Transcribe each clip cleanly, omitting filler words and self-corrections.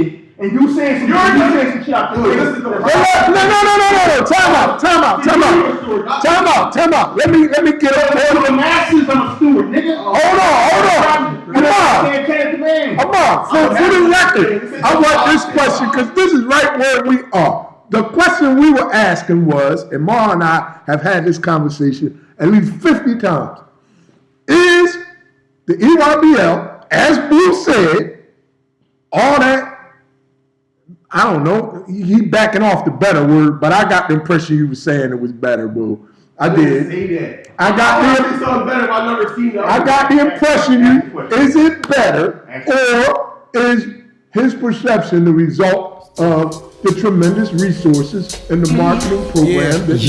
shit. And you saying some shit out there. No. Time out. Let me get up there. The masses, I'm a steward, nigga. Hold on. Come on. For the record, I want this question because this is right where we are. The question we were asking was, and Ma and I have had this conversation at least 50 times. Is the EYBL, as Boo said, all that, I don't know, he backing off the better word, but I got the impression you were saying it was better, Boo. I did. I got the impression is it better or is his perception the result of the tremendous resources and the marketing program that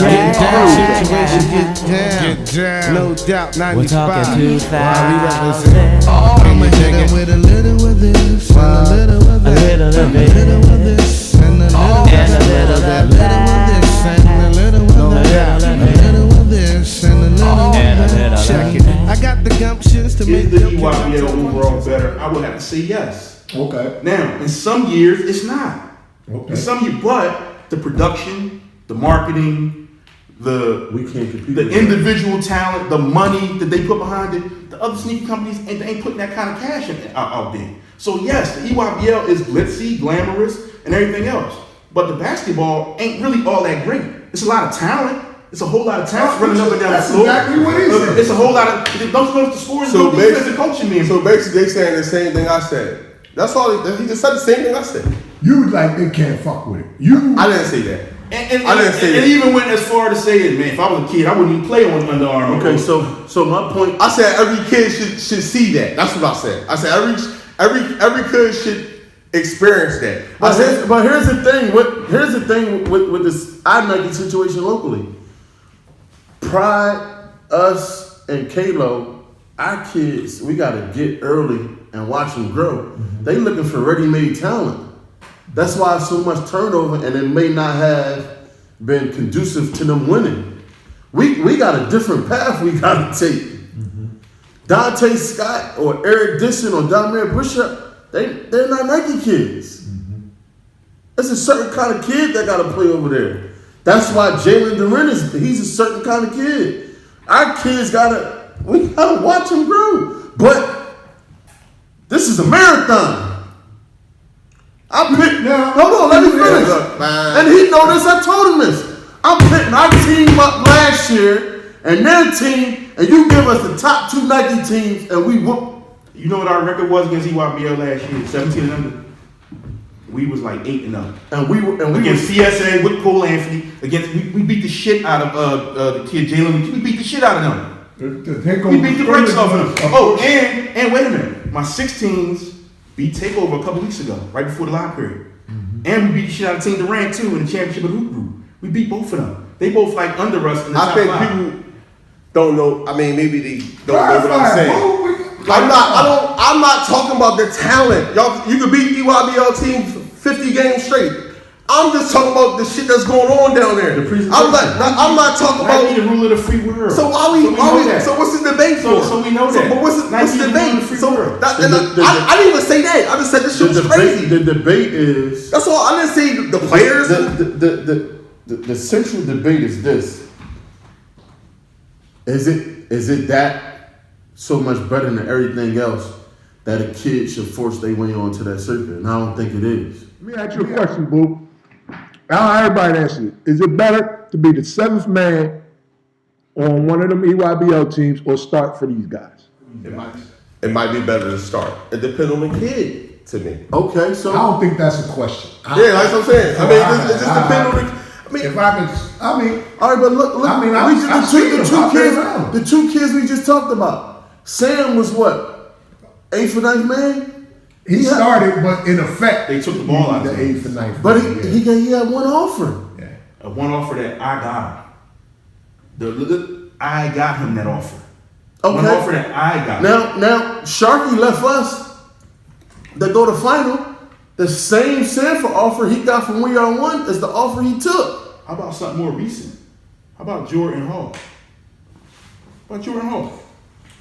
Get down. No doubt, 95. We're talking 2000. I'ma hit him with a little of this, and a little of that, a little of this, and a little of that, a little of this, and a little of that, a little of this, and a little of that. Check it. I got the gumptions to make the EYBL overall better? I would have to say yes. Okay. Now, in some years, it's not. Okay. In some years, but the production, the marketing, the individual talent, the money that they put behind it, the other sneaker companies ain't putting that kind of cash out there. So yes, the EYBL is glitzy, glamorous, and everything else. But the basketball ain't really all that great. It's a lot of talent. It's a whole lot of talent running up and down the floor. Exactly what he said. It's a whole lot of. Don't you notice the scores? So basically, coaching me. So basically, they saying the same thing I said. That's all. He just said the same thing I said. You like they can't fuck with it. I didn't say that. And even went as far to say it, man. If I was a kid, I wouldn't even play on Under Armour. Okay, so my point. I said every kid should see that. That's what I said. I said every kid should experience that. But here's the thing with this Nike situation locally. Pride, us, and Kalo, our kids, we gotta get early and watch them grow. Mm-hmm. They looking for ready-made talent. That's why so much turnover, and it may not have been conducive to them winning. We got a different path we gotta take. Mm-hmm. Dante Scott or Eric Dixon or Dominic Bishop, they're not Nike kids. Mm-hmm. It's a certain kind of kid that gotta play over there. That's why Jalen Duren he's a certain kind of kid. Our kids we gotta watch them grow. But this is a marathon. Hold on, let me finish. And he know this, I told him this. I'm picking our team up last year and their team, and you give us the top two Nike teams, and we whoop. You know what our record was against EYBL last year? 17-0. We was like 8-0. And we against CSA with Cole Anthony. We beat the shit out of the kid Jalen. We beat the shit out of them. We beat the brakes off of them. Oh, and wait a minute. My 16s beat TakeOver a couple weeks ago, right before the live period. Mm-hmm. And we beat the shit out of Team Durant too in the championship of the Hoop Group. We beat both of them. They both like under us in the top five. I think people don't know. I mean, maybe they don't know what I'm saying. I'm not talking about the talent. Y'all, you could beat EYBL team 50 games straight. I'm just talking about the shit that's going on down there. I'm not talking about the rule of the free world. So so what's the debate for? So we know that. But what's the debate? I didn't even say that. I just said this shit was crazy. The debate is. That's all. I didn't say the players. The central debate is this. Is it that so much better than everything else that a kid should force their way onto that circuit? And I don't think it is. Let me ask you a question, Boo. Everybody answer it. Is it better to be the seventh man on one of them EYBL teams or start for these guys? It might be better to start. It depends on the kid to me. Okay, so I don't think that's a question. Yeah, like I'm saying. I mean, it just depends on the. All right, but look. The two kids we just talked about. Sam was what? 8th or 9th man. He started, but in effect, they took the ball out of the 8th and 9th. But he had one offer. Yeah. One offer that I got him. I got him that offer. Okay. One offer that I got. Now Sharky left us to go to final. The same Sanford offer he got from We Are One is the offer he took. How about something more recent? How about Jordan Hall?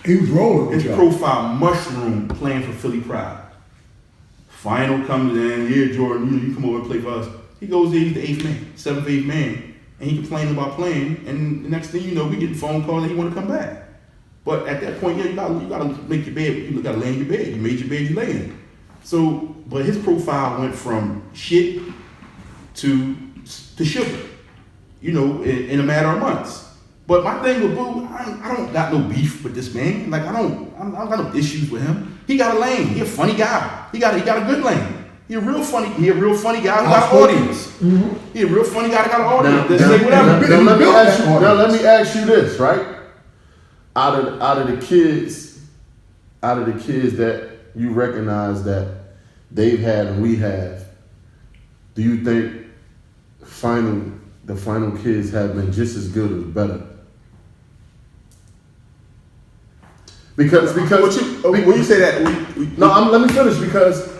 He was rolling. His profile mushroom playing for Philly Pride. Final comes in, yeah, Jordan, you come over and play for us. He goes there, he's the 8th man, 7th, 8th man, and he complaining about playing. And the next thing you know, we get a phone call that he want to come back. But at that point, yeah, you gotta make your bed. You gotta lay in your bed. You made your bed, you lay in it. So, but his profile went from shit to sugar, in a matter of months. But my thing with Boo, I don't got no beef with this man. Like I don't got no issues with him. He got a lane. He a funny guy. He got a good lane. He a real funny guy who got an audience. Mm-hmm. He a real funny guy that got an audience. Now let me ask you this, right? Out of the kids that you recognize that they've had and we have, do you think the final kids have been just as good or better? Because when you say that, let me finish, because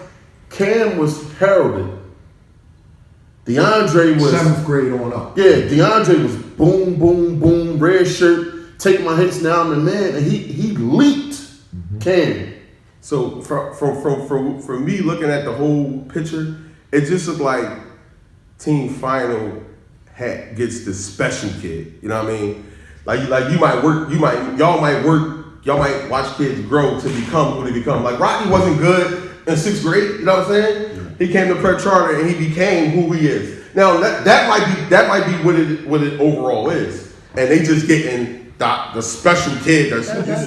Cam was heralded. DeAndre was 7th grade on up. Yeah, DeAndre was boom, boom, boom, red shirt, take my hits, now I'm the man, and he leaked Cam. So for me, looking at the whole picture, it just looked like Team Final gets the special kid. You know what I mean? Like y'all might watch kids grow to become who they become. Like Rodney wasn't good in 6th grade. You know what I'm saying? Yeah. He came to prep charter and he became who he is. Now that might be what it overall is, and they just getting the special kid.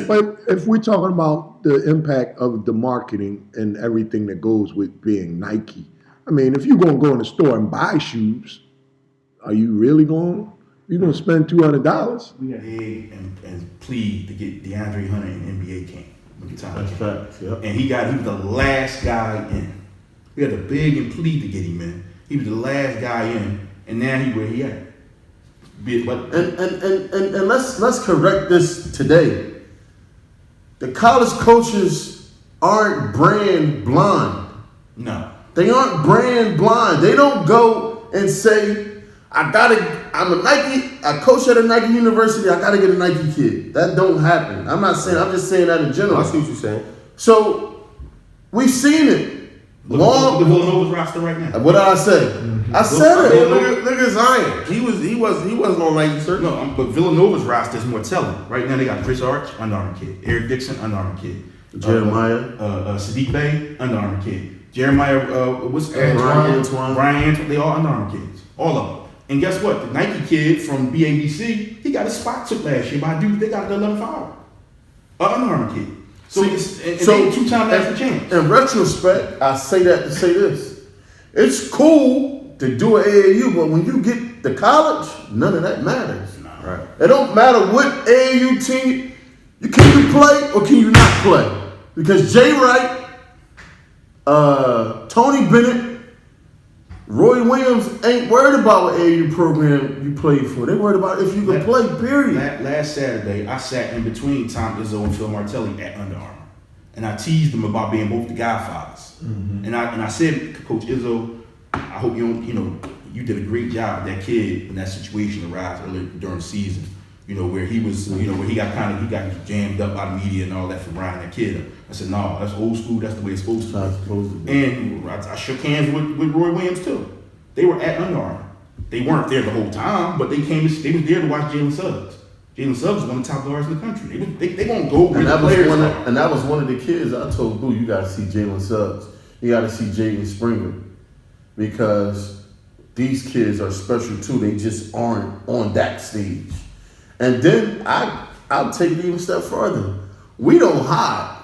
But if we're talking about the impact of the marketing and everything that goes with being Nike, I mean, if you're gonna go in the store and buy shoes, are you really going? You're gonna spend $200? We got beg and plead to get DeAndre Hunter in NBA camp. That's facts. Yep. And he was the last guy in. We had to beg and plead to get him in. He was the last guy in, and now he where he at. And let's correct this today. The college coaches aren't brand blind. No. They aren't brand blind. They don't go and say, I coach at a Nike university, I gotta get a Nike kid. That don't happen. I'm just saying that in general. I see what you're saying. So we've seen it. Look at the Villanova's roster right now. What did I say? Mm-hmm. I said it. Look at Zion. He wasn't on Nike shirt. No, but Villanova's roster is more telling. Right now they got Chris Arch, Under Armour kid. Eric Dixon, Under Armour kid. Jeremiah. Sadiq Bey, Under Armour kid. Jeremiah, Brian Antoine. They all Under Armour kids. All of them. And guess what? The Nike kid from BABC, he got a spot took last year by Duke. They got the 11th hour. Under Armour kid. So they 2-time national champs. In retrospect, I say that to say this. It's cool to do an AAU, but when you get to college, none of that matters. No. Right. It don't matter what AAU team, can you play or can you not play? Because Jay Wright, Tony Bennett, Roy Williams ain't worried about what AAU program you played for. They worried about if you can play, period. Last Saturday, I sat in between Tom Izzo and Phil Martelli at Under Armour. And I teased them about being both the godfathers. Mm-hmm. And I said, Coach Izzo, I hope you did a great job with that kid when that situation arose earlier during the season. Where he was, where he got jammed up by the media and all that for riding that kid up. I said, no, that's old school. That's the way it's supposed to be. And I shook hands with Roy Williams too. They were at Under Armour. They weren't there the whole time, but they was there to watch Jalen Suggs. Jalen Suggs is one of the top guards in the country. They won't go where the players are. And that was one of the kids I told Boo, you got to see Jalen Suggs. You got to see Jaden Springer. Because these kids are special too. They just aren't on that stage. And then I'll take it even a step further. We don't hide.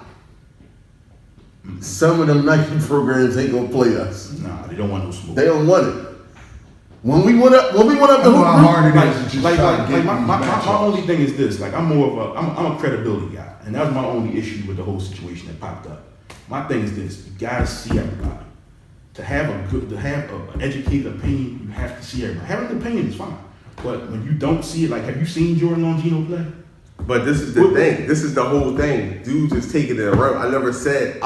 Some of them Nike programs ain't gonna play us. Nah, they don't want no smoke. They don't want it. When we went up the hoop, how hard it is. My only thing is this. Like I'm a credibility guy, and that was my only issue with the whole situation that popped up. My thing is this: you gotta see everybody. To have an educated opinion, you have to see everybody. Having an opinion is fine. But when you don't see it, like, have you seen Jordan Longino play? But this is the thing. This is the whole thing. Dudes just taking it around. I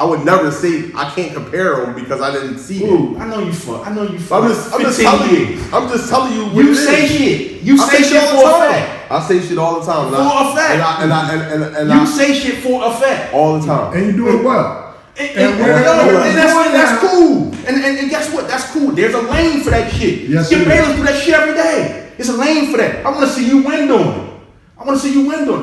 would never say I can't compare them because I didn't see it. I know you fuck. I'm just telling you. You say shit. You say shit for a fact. I say shit all the time. For a fact. And you say shit for a fact. All the time. And you do it well. And that's cool. And guess what? That's cool. There's a lane for that shit. Yes, Skip Bayless do that shit every day. There's a lane for that. I want to see you win doing it.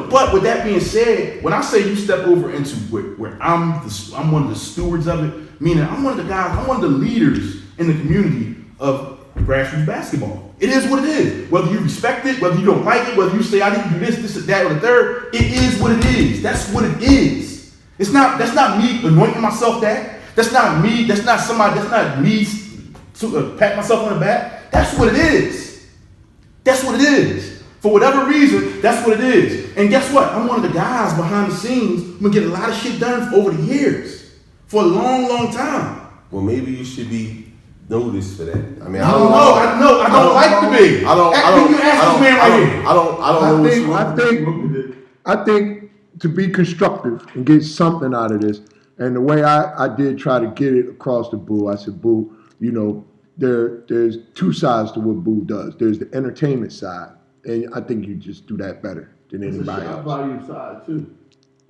But with that being said, when I say you step over into where I'm one of the stewards of it, meaning I'm one of the guys, I'm one of the leaders in the community of grassroots basketball. It is what it is. Whether you respect it, whether you don't like it, whether you say I need to do this, or that, or the third, it is what it is. That's what it is. That's not me anointing myself that. That's not me. That's not me to pat myself on the back. That's what it is. That's what it is. For whatever reason, that's what it is. And guess what? I'm one of the guys behind the scenes who get a lot of shit done over the years. For a long, long time. Well, maybe you should be noticed for that. I mean, I don't like to be. I think to be constructive and get something out of this, and the way I did try to get it across to Boo, I said, Boo, you know, there's two sides to what Boo does. There's the entertainment side, and I think you just do that better than anybody else. Value side too.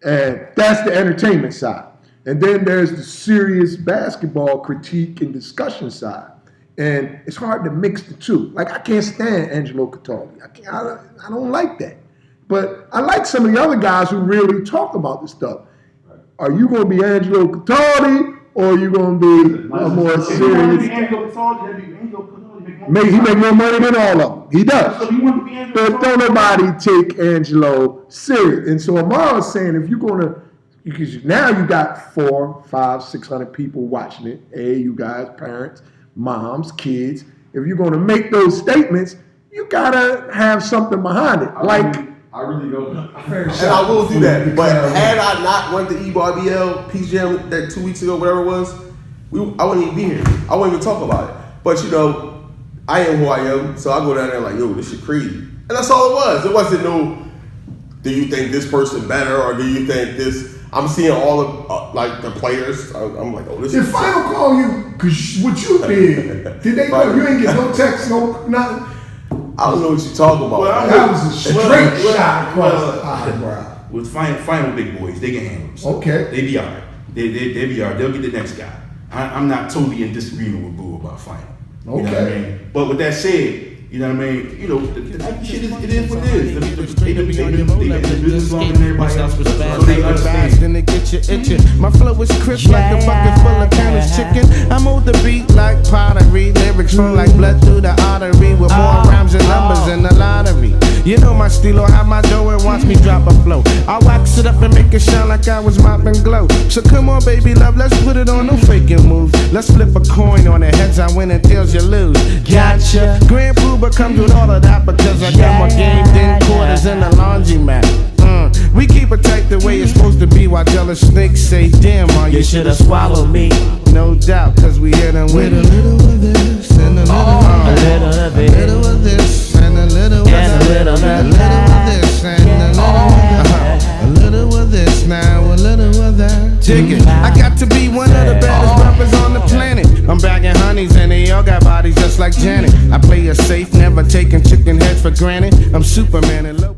And that's the entertainment side. And then there's the serious basketball critique and discussion side. And it's hard to mix the two. Like, I can't stand Angelo Cataldi. I don't like that. But I like some of the other guys who really talk about this stuff. Are you going to be Angelo Cataldi, or are you going to be a more serious? He make more money than all of them. He does. But don't nobody take Angelo serious. And so Amar is saying, if you're going to, because now you got 400, 500, 600 people watching it. Hey, you guys, parents, moms, kids. If you're going to make those statements, you got to have something behind it. I really don't. And I will do that. But had I not went to EYBL, Peace Jam that 2 weeks ago, whatever it was, I wouldn't even be here. I wouldn't even talk about it. But you know, I am who I am, so I go down there like, yo, this shit crazy. And that's all it was. It wasn't no, do you think this person better, or do you think this? I'm seeing all of like the players. I'm like, oh, this Did is. Final call you? Cause what you did they call you? Ain't get no text, no nothing. I don't know what you're talking about. That was a straight shot across the eyebrow. With final big boys, they can handle themselves. Okay. They be all right. They be all right. They'll get the next guy. I'm not totally in disagreement with Boo about final. You know what I mean? But with that said, you know what I mean? You know, the shit is, it is what it is. They been in the business longer than everybody else. So they understand. Then they get you itching. My flow is crisp like a bucket full of Chinese chicken. I move the beat like pottery. Lyrics flow like blood through the artery. With more rhymes and numbers in the lottery. You know my stilo, how my dough and watch me drop a flow. I wax it up and make it shine like I was mopping glow. So come on, baby love, let's put it on, no faking moves. Let's flip a coin on the heads I win and tails you lose. Gotcha. Grand Pooba comes with all of that because I got more game than quarters in the laundromat. We keep it tight the way it's supposed to be while jealous snakes say, damn, you should have swallowed me. No doubt, cause we hit them with a little of this and a little of this. A little of this and a little of that. A little of this and a little of that. A little of this now, a little of that. Check it. I got to be one of the baddest rappers on the planet. I'm bagging honeys and they all got bodies just like Janet. I play it safe, never taking chicken heads for granted. I'm Superman in love.